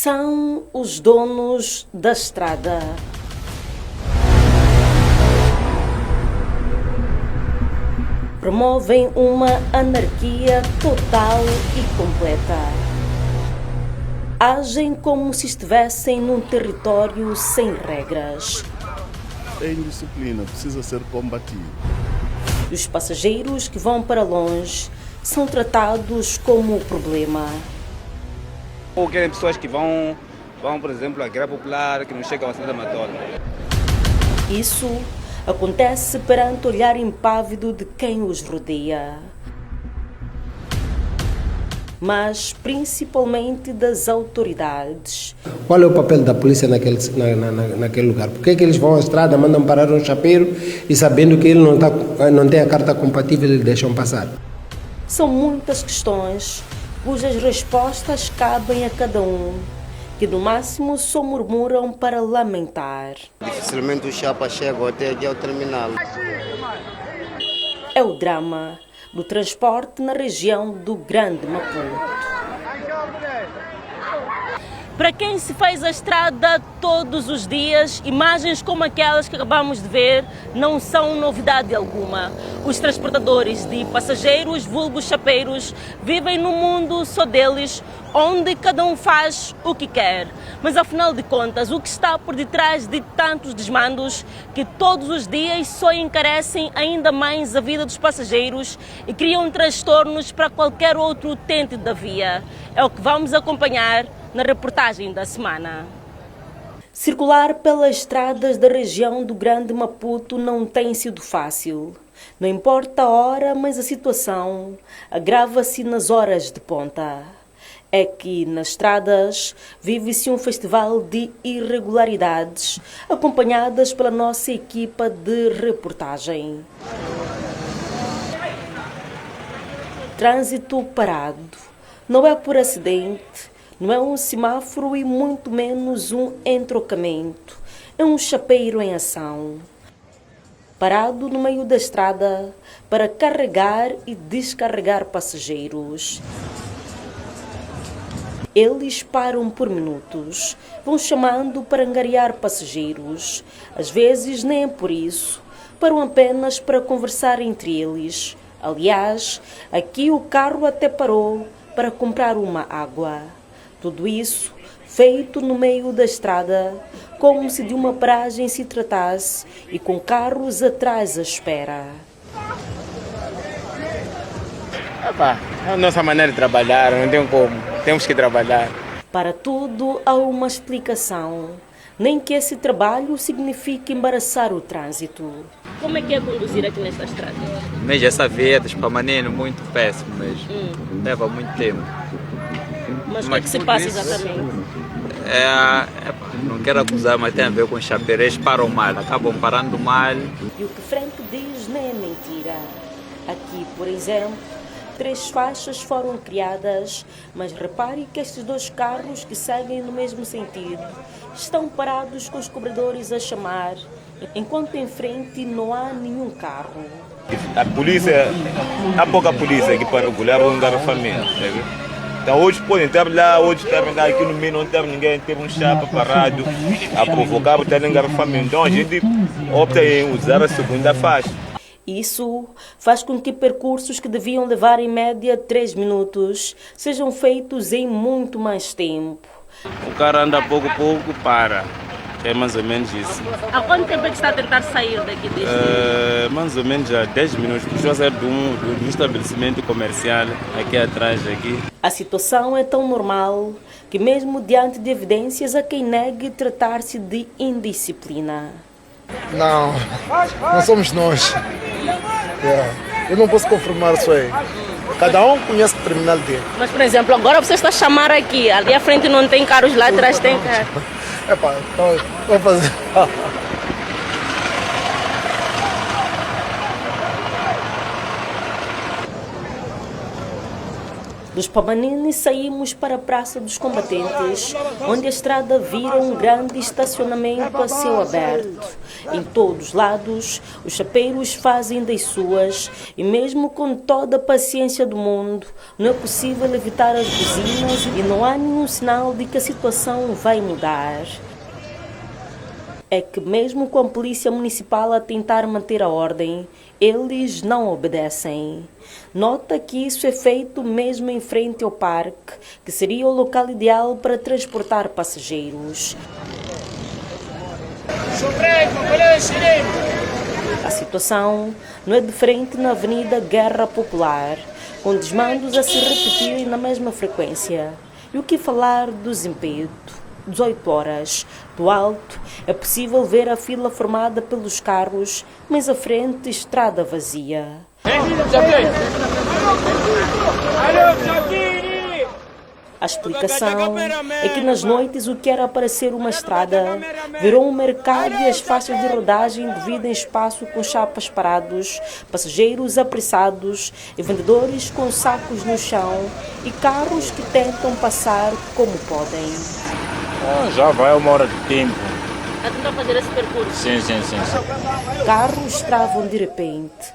São os donos da estrada. Promovem uma anarquia total e completa. Agem como se estivessem num território sem regras. A indisciplina precisa ser combatida. Os passageiros que vão para longe são tratados como problema. Ou querem pessoas que vão, por exemplo, à Guerra Popular, que não chegam a Santa Matória. Isso acontece perante o olhar impávido de quem os rodeia, mas principalmente das autoridades. Qual é o papel da polícia naquele lugar? Por que eles vão à estrada, mandam parar um chapeiro e sabendo que ele não tem a carta compatível, eles deixam passar? São muitas questões cujas respostas cabem a cada um, que no máximo só murmuram para lamentar. Dificilmente o chapa chega até aqui ao terminal. É o drama do transporte na região do Grande Maputo. Para quem se faz a estrada todos os dias, imagens como aquelas que acabamos de ver não são novidade alguma. Os transportadores de passageiros, vulgos chapeiros, vivem num mundo só deles, onde cada um faz o que quer. Mas afinal de contas, o que está por detrás de tantos desmandos que todos os dias só encarecem ainda mais a vida dos passageiros e criam transtornos para qualquer outro utente da via? É o que vamos acompanhar na reportagem da semana. Circular pelas estradas da região do Grande Maputo não tem sido fácil. Não importa a hora, mas a situação agrava-se nas horas de ponta. É que nas estradas vive-se um festival de irregularidades, acompanhadas pela nossa equipa de reportagem. Trânsito parado. Não é por acidente, não é um semáforo e muito menos um entrocamento. É um chapeiro em ação, parado no meio da estrada para carregar e descarregar passageiros. Eles param por minutos, vão chamando para angariar passageiros. Às vezes nem é por isso, param apenas para conversar entre eles. Aliás, aqui o carro até parou para comprar uma água. Tudo isso feito no meio da estrada, como se de uma paragem se tratasse e com carros atrás à espera. É a nossa maneira de trabalhar, não tem como, temos que trabalhar. Para tudo há uma explicação, nem que esse trabalho signifique embaraçar o trânsito. Como é que é conduzir aqui nesta estrada? Mas essa via de Espamaneno muito péssimo mesmo, leva muito tempo. Mas o que se passa exatamente? Não quero acusar, mas tem a ver com os chapeiros, param mal, acabam parando mal. E o que Franco diz não é mentira. Aqui, por exemplo, 3 faixas foram criadas, mas repare que estes 2 carros que seguem no mesmo sentido estão parados com os cobradores a chamar, enquanto em frente não há nenhum carro. A polícia, há pouca polícia aqui para regular o engarrafamento. Então hoje podem estar lá, hoje estar lá, aqui no meio não tem ninguém, tem um chapa parado a provocar o engarrafamento. Então a gente opta em usar a segunda faixa. Isso faz com que percursos que deviam levar em média 3 minutos sejam feitos em muito mais tempo. O cara anda pouco a pouco, para. É mais ou menos isso. Há quanto tempo é que está a tentar sair daqui deste? Mais ou menos já 10 minutos. Estou a sair de um estabelecimento comercial aqui atrás. A situação é tão normal que mesmo diante de evidências há quem negue tratar-se de indisciplina. Não somos nós. Eu não posso confirmar isso aí. Cada um conhece o terminal dele. Mas, por exemplo, agora você está a chamar aqui, ali à frente não tem carros, lá atrás tem carros. Então, vamos fazer. Dos Pamanini saímos para a Praça dos Combatentes, onde a estrada vira um grande estacionamento a céu aberto. Em todos os lados, os chapeiros fazem das suas e mesmo com toda a paciência do mundo, não é possível evitar as buzinas e não há nenhum sinal de que a situação vai mudar. É que mesmo com a polícia municipal a tentar manter a ordem, eles não obedecem. Nota que isso é feito mesmo em frente ao parque, que seria o local ideal para transportar passageiros. A situação não é diferente na Avenida Guerra Popular, com desmandos a se repetirem na mesma frequência. E o que falar do Zimpeto? 18 horas. Do alto, é possível ver a fila formada pelos carros, mas à frente, estrada vazia. A explicação é que nas noites o que era para ser uma estrada virou um mercado e as faixas de rodagem dividem espaço com chapas parados, passageiros apressados e vendedores com sacos no chão e carros que tentam passar como podem. Já vai 1 hora de tempo. A tentar fazer esse percurso? Sim. Carros travam de repente.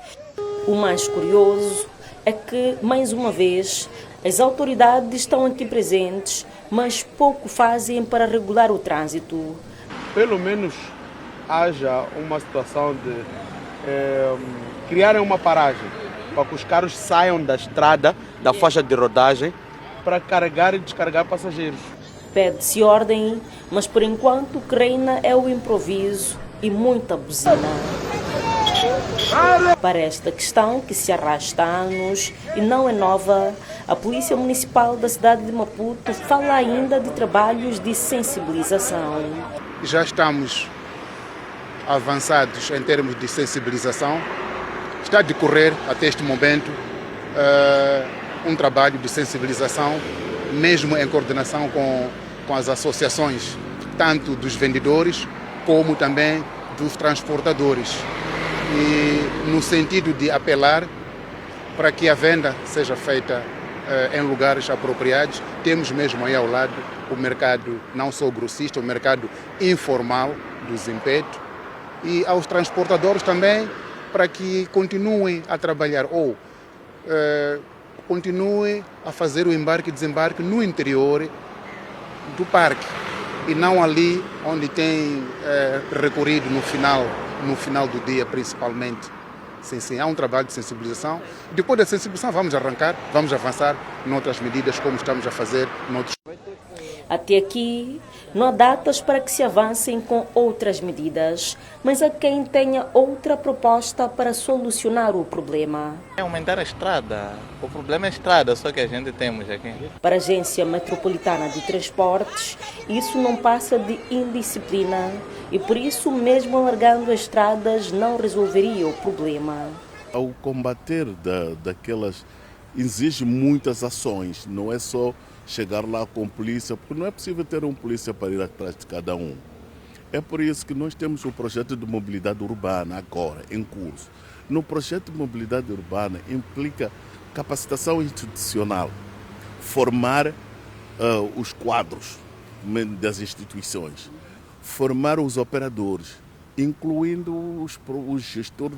O mais curioso é que, mais uma vez, as autoridades estão aqui presentes, mas pouco fazem para regular o trânsito. Pelo menos haja uma situação de criarem uma paragem para que os carros saiam da estrada, da faixa de rodagem, para carregar e descarregar passageiros. Pede-se ordem, mas por enquanto o que reina é o improviso e muita buzina. Para esta questão, que se arrasta há anos e não é nova, a Polícia Municipal da cidade de Maputo fala ainda de trabalhos de sensibilização. Já estamos avançados em termos de sensibilização. Está a decorrer, até este momento, um trabalho de sensibilização, mesmo em coordenação com as associações, tanto dos vendedores como também dos transportadores. E no sentido de apelar para que a venda seja feita em lugares apropriados. Temos mesmo aí ao lado o mercado, não só grossista, o mercado informal do Zimpeto, e aos transportadores também para que continuem a trabalhar ou continuem a fazer o embarque e desembarque no interior do parque e não ali onde tem recorrido no final do dia, principalmente. Sim, há um trabalho de sensibilização. Depois da sensibilização vamos avançar noutras medidas, como estamos a fazer noutros. Até aqui, não há datas para que se avancem com outras medidas, mas há quem tenha outra proposta para solucionar o problema. É aumentar a estrada. O problema é a estrada, só que a gente temos aqui. Para a Agência Metropolitana de Transportes, isso não passa de indisciplina e por isso, mesmo alargando as estradas, não resolveria o problema. Ao combater daquelas, exige muitas ações, não é só chegar lá com polícia, porque não é possível ter um polícia para ir atrás de cada um. É por isso que nós temos o projeto de mobilidade urbana agora, em curso. No projeto de mobilidade urbana implica capacitação institucional, formar os quadros das instituições, formar os operadores, incluindo os gestores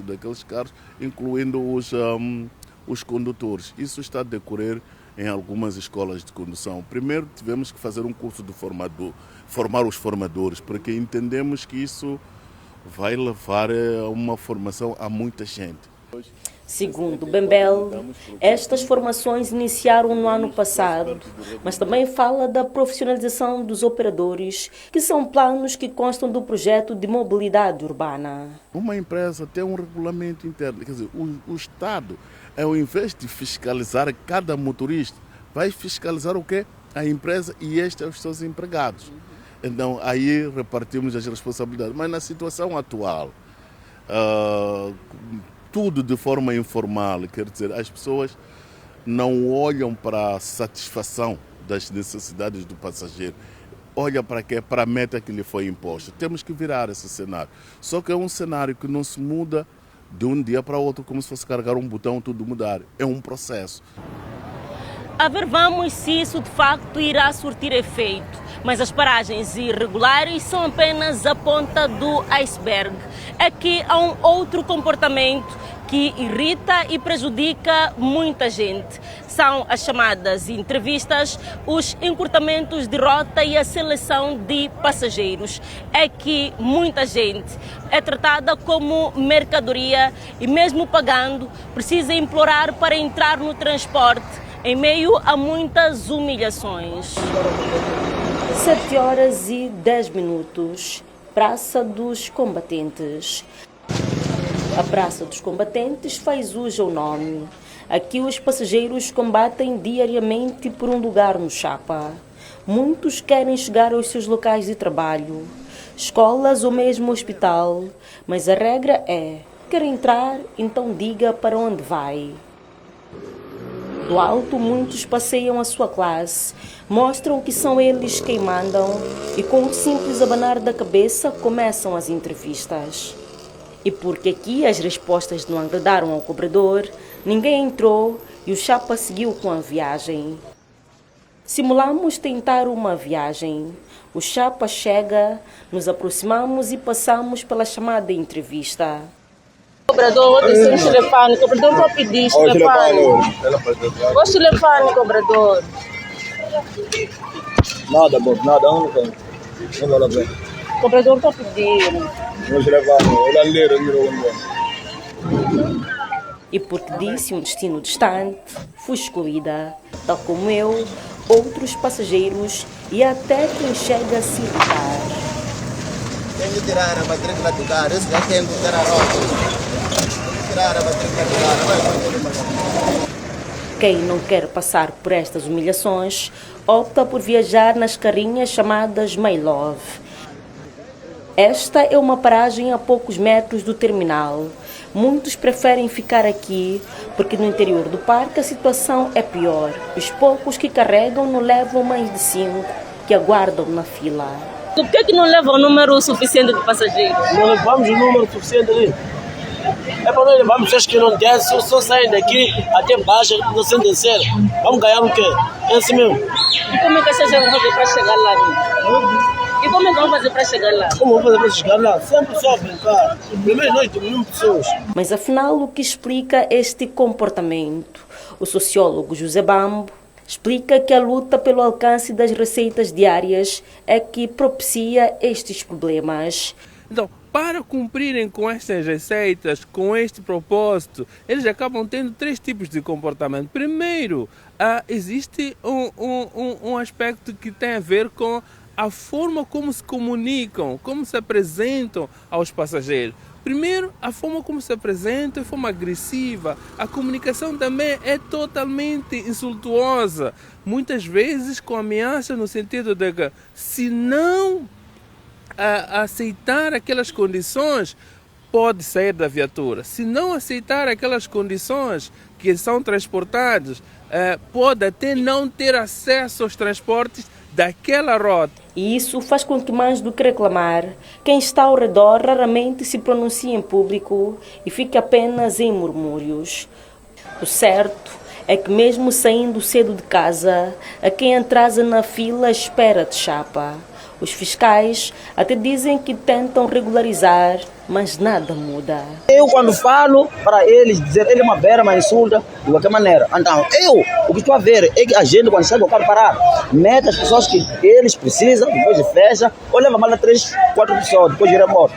daqueles carros, incluindo os condutores. Isso está a decorrer em algumas escolas de condução. Primeiro tivemos que fazer um curso de formar os formadores, porque entendemos que isso vai levar a uma formação a muita gente. Segundo Bembel, estas formações iniciaram no ano passado, mas também fala da profissionalização dos operadores, que são planos que constam do projeto de mobilidade urbana. Uma empresa tem um regulamento interno, quer dizer, o Estado, ao invés de fiscalizar cada motorista, vai fiscalizar o quê? A empresa e os seus empregados. Então, aí repartimos as responsabilidades. Mas na situação atual, tudo de forma informal, quer dizer, as pessoas não olham para a satisfação das necessidades do passageiro, olham para quê? Para a meta que lhe foi imposta. Temos que virar esse cenário. Só que é um cenário que não se muda de um dia para outro, como se fosse carregar um botão, tudo mudar. É um processo. A ver, vamos se isso de facto irá surtir efeito. Mas as paragens irregulares são apenas a ponta do iceberg. Aqui há um outro comportamento que irrita e prejudica muita gente. São as chamadas entrevistas, os encurtamentos de rota e a seleção de passageiros. É que muita gente é tratada como mercadoria e mesmo pagando precisa implorar para entrar no transporte em meio a muitas humilhações. 7h10, Praça dos Combatentes. A Praça dos Combatentes faz jus ao nome. Aqui os passageiros combatem diariamente por um lugar no Chapa. Muitos querem chegar aos seus locais de trabalho, escolas ou mesmo hospital, mas a regra é: quer entrar, então diga para onde vai. Do alto, muitos passeiam a sua classe, mostram que são eles quem mandam e com um simples abanar da cabeça começam as entrevistas. E porque aqui as respostas não agradaram ao cobrador, ninguém entrou e o Chapa seguiu com a viagem. Simulamos tentar uma viagem. O Chapa chega, nos aproximamos e passamos pela chamada entrevista. Cobrador, vou dizer o telefone. Cobrador, vou pedir o telefone. Vou telefone, cobrador. Nada, Bob, nada, não tem. Não vale a pena. Cobrador, vou pedir. Vou levar, eu ler. E porque disse um destino distante, fui excluída, tal como eu, outros passageiros e até quem chega a se irritar. Tem que tirar a matrícula do carro, esse já tem que tirar a rota. Tirar a matrícula do carro. Quem não quer passar por estas humilhações, opta por viajar nas carrinhas chamadas My Love. Esta é uma paragem a poucos metros do terminal. Muitos preferem ficar aqui porque no interior do parque a situação é pior. Os poucos que carregam não levam mais de 5 que aguardam na fila. Por que não levam o número suficiente de passageiros? Não levamos o número suficiente ali. É para nós levarmos pessoas que não descem, só saem daqui até baixo, não sem descer. Vamos ganhar o quê? É assim mesmo. E como é que vocês vão fazer para chegar lá? E como é que vão fazer para chegar lá? Como vamos fazer para chegar lá? Sempre só brincar. Primeiro nós diminuímos pessoas. Mas afinal, o que explica este comportamento? O sociólogo José Bambo explica que a luta pelo alcance das receitas diárias é que propicia estes problemas. Então, para cumprirem com estas receitas, com este propósito, eles acabam tendo 3 tipos de comportamento. Primeiro, existe um aspecto que tem a ver com a forma como se comunicam, como se apresentam aos passageiros. Primeiro, a forma como se apresenta é de forma agressiva. A comunicação também é totalmente insultuosa. Muitas vezes com ameaça no sentido de que se não aceitar aquelas condições, pode sair da viatura. Se não aceitar aquelas condições que são transportados, pode até não ter acesso aos transportes daquela rota. E isso faz com que, mais do que reclamar, quem está ao redor raramente se pronuncie em público e fique apenas em murmúrios. O certo é que mesmo saindo cedo de casa, a quem atrasa na fila espera de chapa. Os fiscais até dizem que tentam regularizar, mas nada muda. Eu, quando falo para eles, dizer ele é uma beira, mas insulta de qualquer maneira. Então, o que estou a ver é que a gente, quando chega o carro parar, mete as pessoas que eles precisam, depois de fecha, ou leva mais 3, 4 pessoas, depois de ir embora.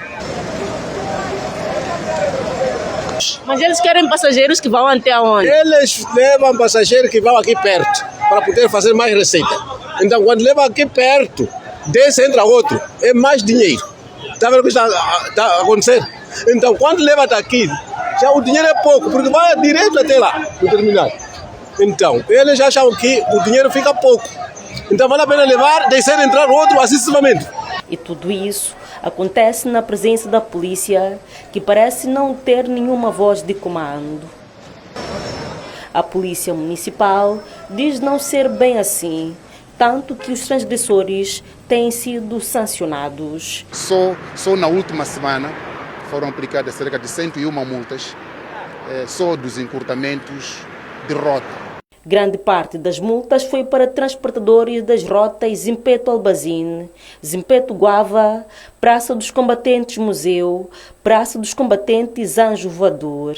Mas eles querem passageiros que vão até onde? Eles levam passageiros que vão aqui perto, para poder fazer mais receita. Então, quando levam aqui perto, desse entra outro, é mais dinheiro. Está vendo o que está a acontecer? Então, quando leva daqui, já o dinheiro é pouco, porque vai direto até lá, no terminal. Então, eles acham que o dinheiro fica pouco. Então, vale a pena levar, deixar entrar outro, assim sucessivamente. E tudo isso acontece na presença da polícia, que parece não ter nenhuma voz de comando. A polícia municipal diz não ser bem assim, tanto que os transgressores têm sido sancionados. Só na última semana foram aplicadas cerca de 101 multas, só dos encurtamentos de rota. Grande parte das multas foi para transportadores das rotas Zimpeto-Albazine, Zimpeto-Guava, Praça dos Combatentes Museu, Praça dos Combatentes Anjo Voador.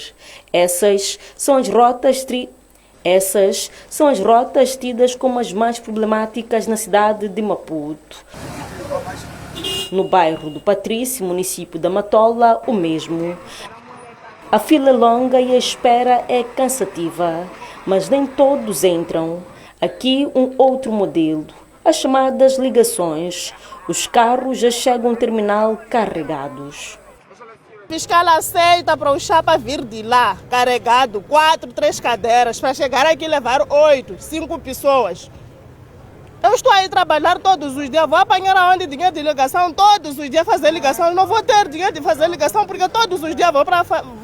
Essas são as rotas tidas como as mais problemáticas na cidade de Maputo. No bairro do Patrício, município da Matola, o mesmo. A fila é longa e a espera é cansativa, mas nem todos entram. Aqui um outro modelo, as chamadas ligações. Os carros já chegam ao terminal carregados. O fiscal aceita para o chapa vir de lá, carregado, 4, 3 cadeiras, para chegar aqui e levar 8, 5 pessoas. Eu estou aí trabalhar todos os dias, vou apanhar aonde dinheiro de ligação, todos os dias fazer ligação. Eu não vou ter dinheiro de fazer ligação porque todos os dias vou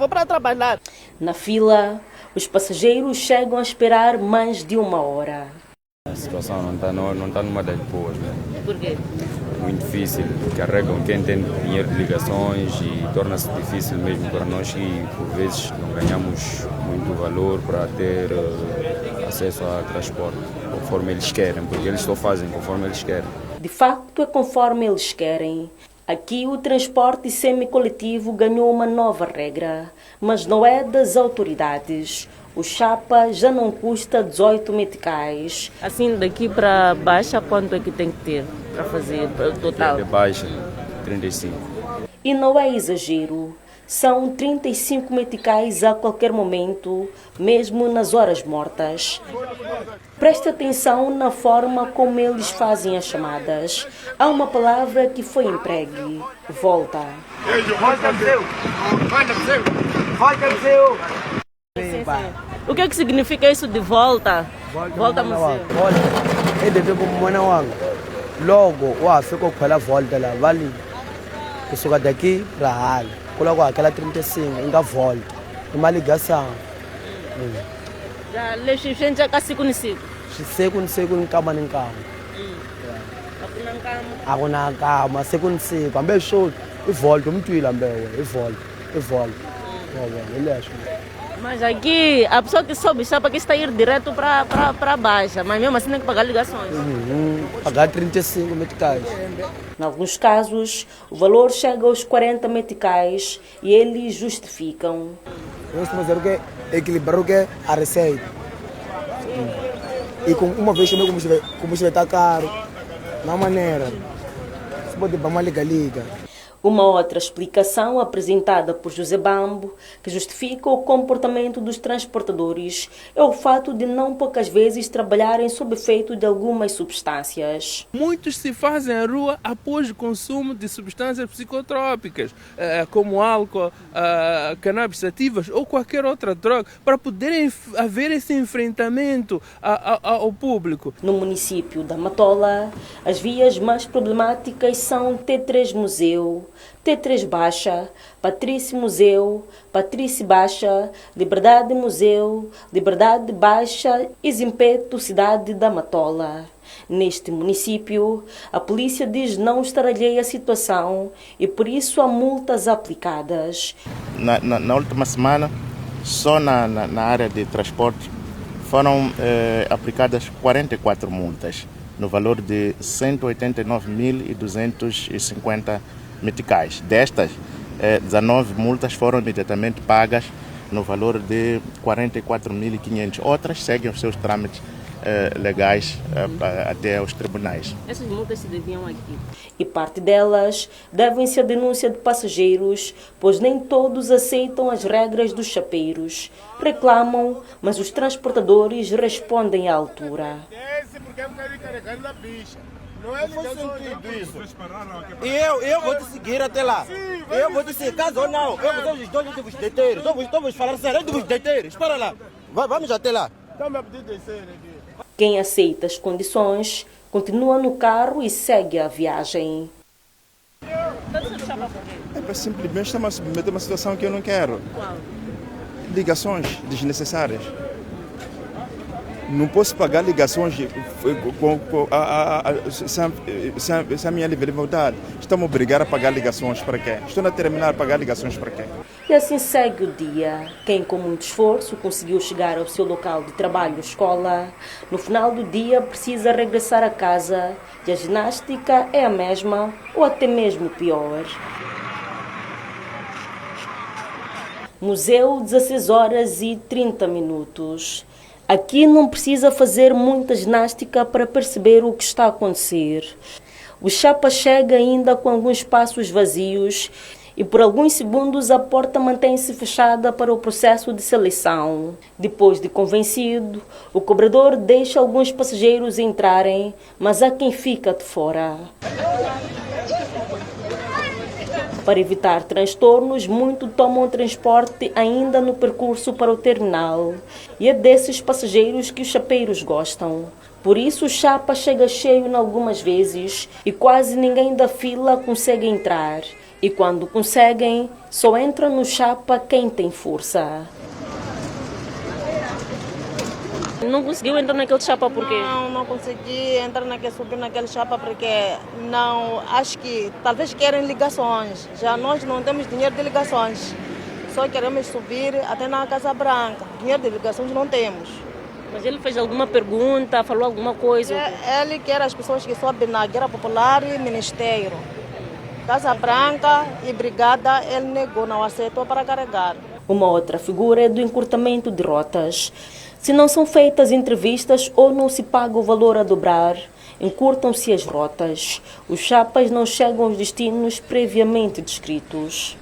para trabalhar. Na fila, os passageiros chegam a esperar mais de 1 hora. A situação não tá numa das boas, né? Por quê? Muito difícil, carregam quem tem dinheiro de ligações e torna-se difícil mesmo para nós que por vezes não ganhamos muito valor para ter acesso a transporte conforme eles querem, porque eles só fazem conforme eles querem. De facto é conforme eles querem. Aqui o transporte semi-coletivo ganhou uma nova regra, mas não é das autoridades. O chapa já não custa 18 meticais. Assim, daqui para baixa, quanto é que tem que ter para fazer o total? De baixa, 35. E não é exagero. São 35 meticais a qualquer momento, mesmo nas horas mortas. Preste atenção na forma como eles fazem as chamadas. Há uma palavra que foi empregue. Volta. O que é que significa isso de volta? Volta, museu. Volta. Ele veio como mwana wangu. Logo, ficou com ela volta lá, vale. Kusuka daqui para hala. Coloco aquela 35, ainda volta. Uma ligação. Já leixo gente já casi conhecido. Segundo cama nem cama. Ako na cama, segundo ambe show, e volta, muito ele ambe, e volta. Ele acha. Mas aqui a pessoa que sobe chapa que está a ir direto para baixa, mas mesmo assim tem que pagar ligações. Pagar 35 meticais. Em alguns casos, o valor chega aos 40 meticais e eles justificam. Nós temos que equilibrar a receita. E com uma vez também o combustível está caro, na maneira, se pode ir para uma liga. Uma outra explicação apresentada por José Bambo, que justifica o comportamento dos transportadores, é o fato de não poucas vezes trabalharem sob efeito de algumas substâncias. Muitos se fazem à rua após o consumo de substâncias psicotrópicas, como álcool, cannabis sativas ou qualquer outra droga, para poderem haver esse enfrentamento ao público. No município da Matola, as vias mais problemáticas são T3 Museu, T3 Baixa, Patrício Museu, Patrício Baixa, Liberdade Museu, Liberdade Baixa e Zimpeto, cidade da Matola. Neste município, a polícia diz não estar alheia à situação e por isso há multas aplicadas. Na última semana, só na área de transporte, foram aplicadas 44 multas, no valor de 189.250 meticais. Destas, 19 multas foram imediatamente pagas no valor de 44.500. Outras seguem os seus trâmites legais até aos tribunais. Essas multas se deviam aqui. E parte delas devem-se à denúncia de passageiros, pois nem todos aceitam as regras dos chapeiros. Reclamam, mas os transportadores respondem à altura. Não é sentido isso. E eu vou te seguir até lá. Eu vou te seguir, caso ou não. Eu vou os dois vos deter. Vamos falar sério, eu vos deter. Espera lá. Vamos até lá. Quem aceita as condições continua no carro e segue a viagem. Simplesmente estamos a submeter uma situação que eu não quero. Qual? Ligações desnecessárias. Não posso pagar ligações sem a minha livre vontade. Estamos a obrigar a pagar ligações para quê? Estou a terminar a pagar ligações para quê? E assim segue o dia. Quem com muito esforço conseguiu chegar ao seu local de trabalho ou escola, no final do dia precisa regressar a casa e a ginástica é a mesma ou até mesmo pior. Museu, 16 horas e 30 minutos. Aqui não precisa fazer muita ginástica para perceber o que está a acontecer. O chapa chega ainda com alguns passos vazios e por alguns segundos a porta mantém-se fechada para o processo de seleção. Depois de convencido, o cobrador deixa alguns passageiros entrarem, mas há quem fica de fora. Para evitar transtornos, muitos tomam transporte ainda no percurso para o terminal. E é desses passageiros que os chapeiros gostam. Por isso o chapa chega cheio em algumas vezes e quase ninguém da fila consegue entrar. E quando conseguem, só entra no chapa quem tem força. Não conseguiu entrar naquele chapa por quê? Não consegui entrar subir naquele chapa porque não, acho que talvez querem ligações. Já nós não temos dinheiro de ligações. Só queremos subir até na Casa Branca. Dinheiro de ligações não temos. Mas ele fez alguma pergunta, falou alguma coisa? Ele quer as pessoas que sobem na Guerra Popular e Ministério. Casa Branca e Brigada, ele negou, não aceitou para carregar. Uma outra figura é do encurtamento de rotas. Se não são feitas entrevistas ou não se paga o valor a dobrar, encurtam-se as rotas. Os chapas não chegam aos destinos previamente descritos.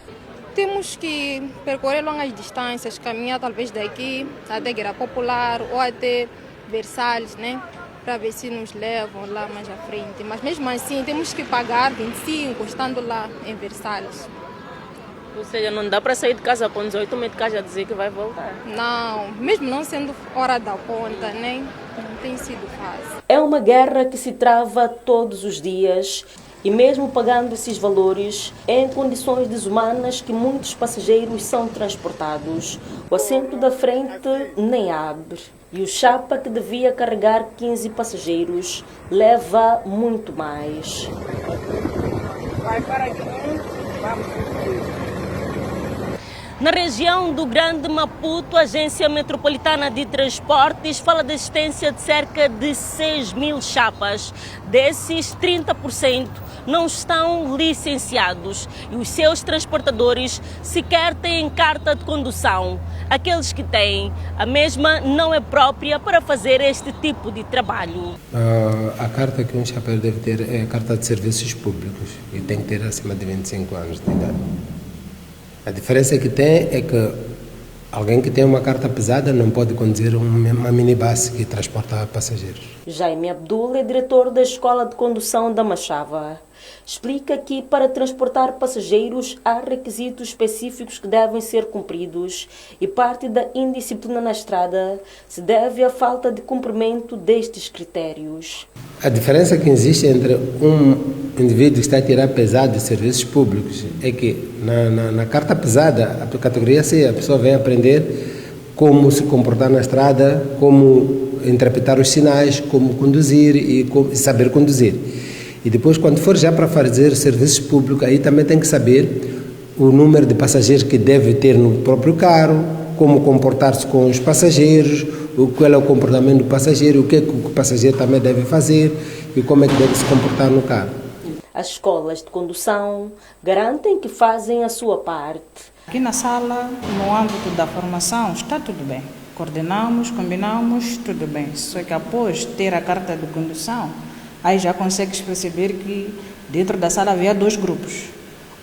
Temos que percorrer longas distâncias, caminhar talvez daqui até Guerra Popular ou até Versalhes, né? Para ver se nos levam lá mais à frente. Mas mesmo assim temos que pagar 25 estando lá em Versalhes. Ou seja, não dá para sair de casa com 18 meses de casa a dizer que vai voltar. Não, mesmo não sendo hora da ponta, né? Não tem sido fácil. É uma guerra que se trava todos os dias e mesmo pagando esses valores, é em condições desumanas que muitos passageiros são transportados. O assento da frente nem abre. E o chapa, que devia carregar 15 passageiros, leva muito mais. Vai para aqui, vamos. Na região do Grande Maputo, a Agência Metropolitana de Transportes fala da existência de cerca de 6.000 chapas. Desses, 30% não estão licenciados e os seus transportadores sequer têm carta de condução. Aqueles que têm, a mesma não é própria para fazer este tipo de trabalho. A carta que um chapeiro deve ter é a carta de serviços públicos e tem que ter acima de 25 anos de idade. A diferença que tem é que alguém que tem uma carta pesada não pode conduzir uma minibus que transporta passageiros. Jaime Abdul é diretor da Escola de Condução da Machava. Explica que para transportar passageiros há requisitos específicos que devem ser cumpridos e parte da indisciplina na estrada se deve à falta de cumprimento destes critérios. A diferença que existe entre um indivíduo que está a tirar pesado de serviços públicos é que na carta pesada, a categoria C, a pessoa vem aprender como se comportar na estrada, como interpretar os sinais, como conduzir e saber conduzir. E depois, quando for já para fazer serviços públicos, aí também tem que saber o número de passageiros que deve ter no próprio carro, como comportar-se com os passageiros, qual é o comportamento do passageiro, o que o passageiro também deve fazer e como é que deve se comportar no carro. As escolas de condução garantem que fazem a sua parte. Aqui na sala, no âmbito da formação, está tudo bem. Coordenamos, combinamos, tudo bem. Só que após ter a carta de condução, aí já consegues perceber que dentro da sala havia dois grupos.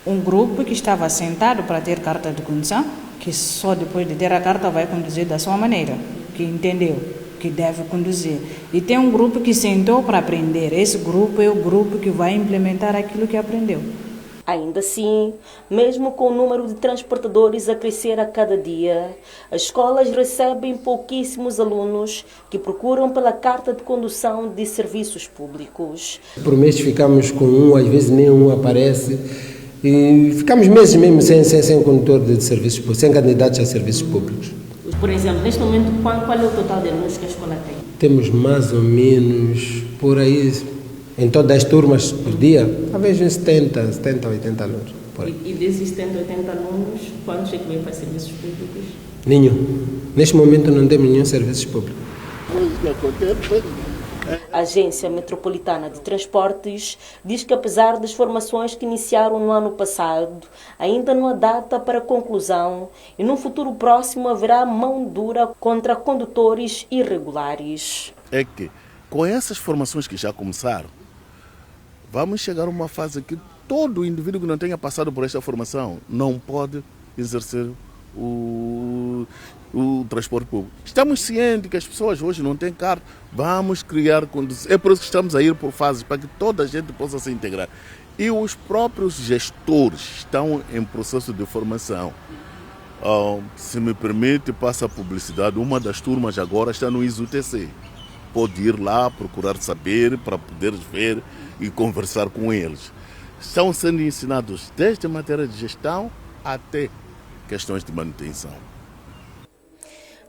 Um grupo que estava sentado para ter carta de condução, que só depois de ter a carta vai conduzir da sua maneira, que entendeu que deve conduzir. E tem um grupo que sentou para aprender. Esse grupo é o grupo que vai implementar aquilo que aprendeu. Ainda assim, mesmo com o número de transportadores a crescer a cada dia, as escolas recebem pouquíssimos alunos que procuram pela carta de condução de serviços públicos. Por mês ficamos com um, às vezes nenhum aparece, e ficamos meses mesmo sem condutor de serviços públicos, sem candidatos a serviços públicos. Por exemplo, neste momento, qual é o total de alunos que a escola tem? Temos mais ou menos, por aí, em todas as turmas por dia, talvez uns 70, 80 alunos. E desses 180 alunos, quantos é que vêm para serviços públicos? Nenhum. Neste momento não temos nenhum serviço público. A Agência Metropolitana de Transportes diz que, apesar das formações que iniciaram no ano passado, ainda não há data para conclusão e num futuro próximo haverá mão dura contra condutores irregulares. É que, com essas formações que já começaram, vamos chegar a uma fase que todo indivíduo que não tenha passado por esta formação não pode exercer o transporte público. Estamos cientes que as pessoas hoje não têm carro. Vamos criar condições. É por isso que estamos a ir por fases, para que toda a gente possa se integrar. E os próprios gestores estão em processo de formação. Se me permite, passa a publicidade. Uma das turmas agora está no ISUTC. Pode ir lá, procurar saber, para poder ver e conversar com eles. Estão sendo ensinados desde a matéria de gestão até questões de manutenção.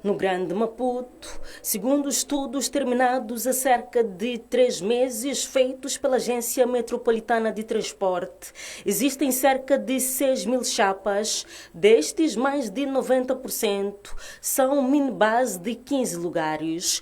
No Grande Maputo, segundo estudos terminados há cerca de 3 meses feitos pela Agência Metropolitana de Transporte, existem cerca de 6.000 chapas. Destes, mais de 90% são minibus de 15 lugares.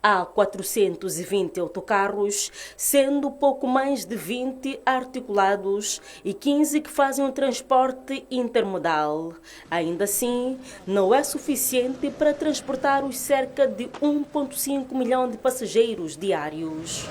Há 420 autocarros, sendo pouco mais de 20 articulados e 15 que fazem o transporte intermodal. Ainda assim, não é suficiente para transportar os cerca de 1,5 milhão de passageiros diários.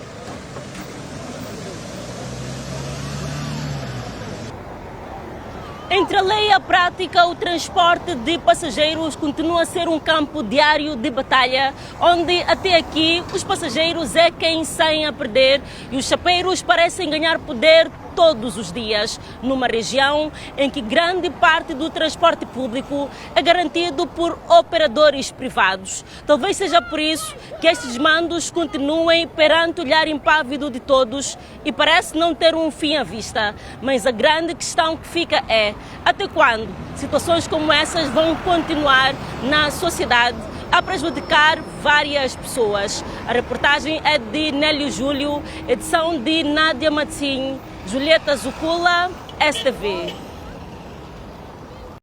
Entre a lei e a prática, o transporte de passageiros continua a ser um campo diário de batalha, onde até aqui os passageiros é quem saem a perder e os chapeiros parecem ganhar poder todos os dias, numa região em que grande parte do transporte público é garantido por operadores privados. Talvez seja por isso que estes mandos continuem perante o olhar impávido de todos e parece não ter um fim à vista. Mas a grande questão que fica é: até quando situações como essas vão continuar na sociedade a prejudicar várias pessoas? A reportagem é de Nélio Júlio, edição de Nádia Matsim, Julieta Zucula, STV.